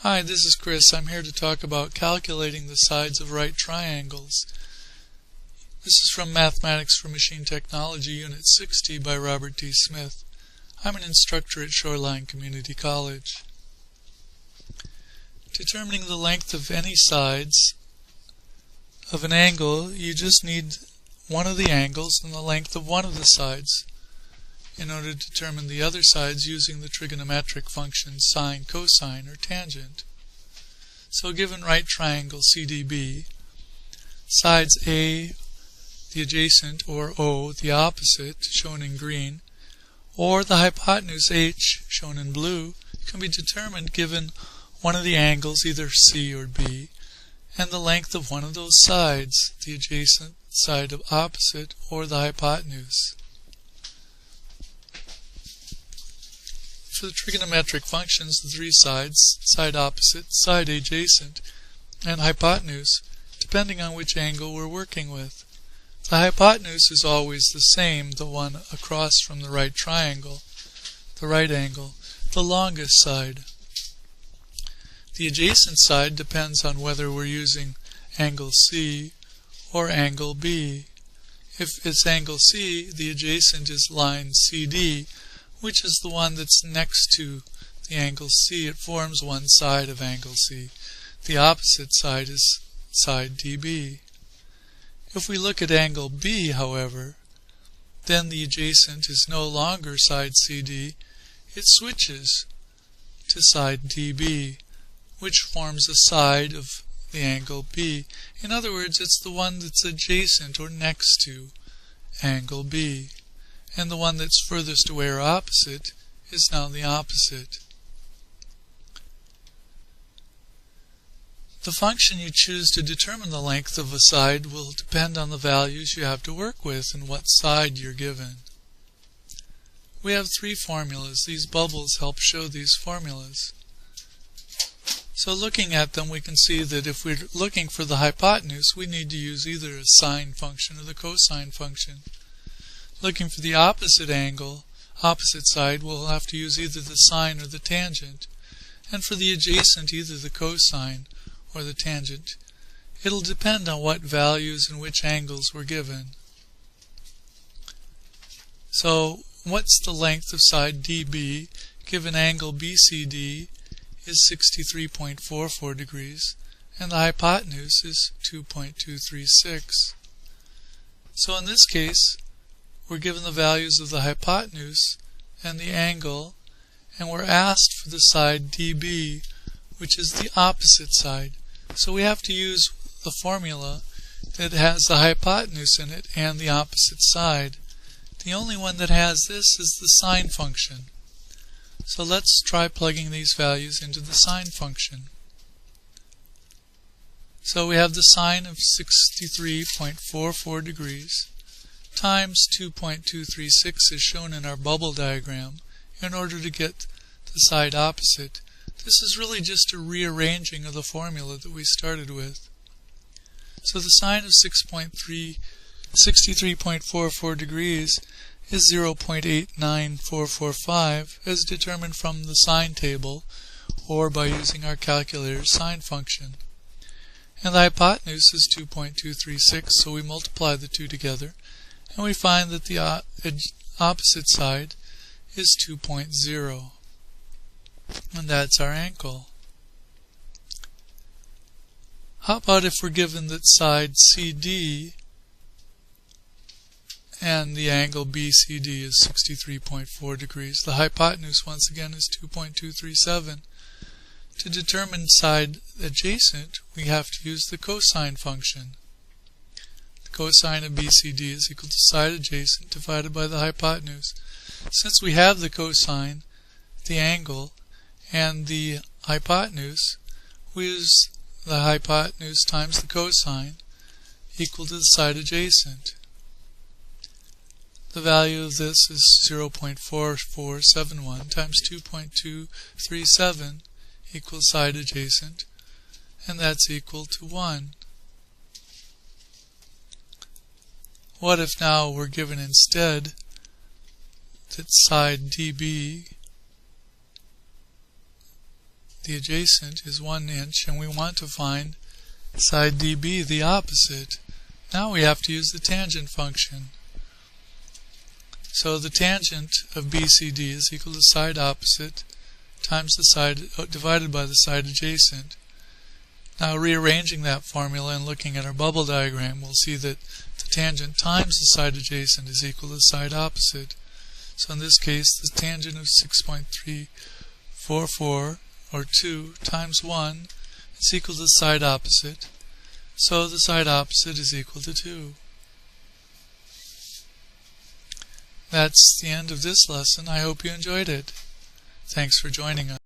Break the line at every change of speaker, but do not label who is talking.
Hi, this is Chris. I'm here to talk about calculating the sides of right triangles. This is from Mathematics for Machine Technology, Unit 60 by Robert D. Smith. I'm an instructor at Shoreline Community College. Determining the length of any sides of an angle, you just need one of the angles and the length of one of the sides in order to determine the other sides using the trigonometric functions sine, cosine, or tangent. So given right triangle CDB, sides A, the adjacent, or O, the opposite, shown in green, or the hypotenuse H, shown in blue, can be determined given one of the angles, either C or B, and the length of one of those sides, the adjacent, side of opposite, or the hypotenuse. For the trigonometric functions, the three sides, side opposite, side adjacent, and hypotenuse, depending on which angle we're working with. The hypotenuse is always the same, the one across from the right triangle, the right angle, the longest side. The adjacent side depends on whether we're using angle C or angle B. If it's angle C, the adjacent is line CD, which is the one that's next to the angle C. It forms one side of angle C. The opposite side is side DB. If we look at angle B, however, then the adjacent is no longer side CD. It switches to side DB, which forms a side of the angle B. In other words, it's the one that's adjacent or next to angle B. And the one that's furthest away or opposite is now the opposite. The function you choose to determine the length of a side will depend on the values you have to work with and what side you're given. We have three formulas. These bubbles help show these formulas. So looking at them, we can see that if we're looking for the hypotenuse, we need to use either a sine function or the cosine function. Looking for the opposite angle, opposite side, we'll have to use either the sine or the tangent. And for the adjacent, either the cosine or the tangent. It'll depend on what values and which angles were given. So, what's the length of side DB given angle BCD is 63.44 degrees and the hypotenuse is 2.236. So in this case, we're given the values of the hypotenuse and the angle, and we're asked for the side DB, which is the opposite side. So we have to use the formula that has the hypotenuse in it and the opposite side. The only one that has this is the sine function. So let's try plugging these values into the sine function. So we have the sine of 63.44 degrees times 2.236 is shown in our bubble diagram in order to get the side opposite. This is really just a rearranging of the formula that we started with. So the sine of 63.44 degrees is 0.89445 as determined from the sine table or by using our calculator's sine function. And the hypotenuse is 2.236, so we multiply the two together and we find that the opposite side is 2.0. And that's our angle. How about if we're given that side CD and the angle BCD is 63.4 degrees. The hypotenuse once again is 2.237. To determine side adjacent, we have to use the cosine function. The cosine of BCD is equal to side adjacent divided by the hypotenuse. Since we have the cosine, the angle, and the hypotenuse, we use the hypotenuse times the cosine equal to the side adjacent. The value of this is 0.4471 times 2.237 equals side adjacent, and that's equal to 1. What if now we're given instead that side DB the adjacent, is 1 inch, and we want to find side DB, the opposite. Now we have to use the tangent function. So the tangent of BCD is equal to side opposite times the side divided by the side adjacent. Now rearranging that formula and looking at our bubble diagram, we'll see that the tangent times the side adjacent is equal to the side opposite. So in this case, the tangent of 6.344, or 2, times 1 is equal to the side opposite. So the side opposite is equal to 2. That's the end of this lesson. I hope you enjoyed it. Thanks for joining us.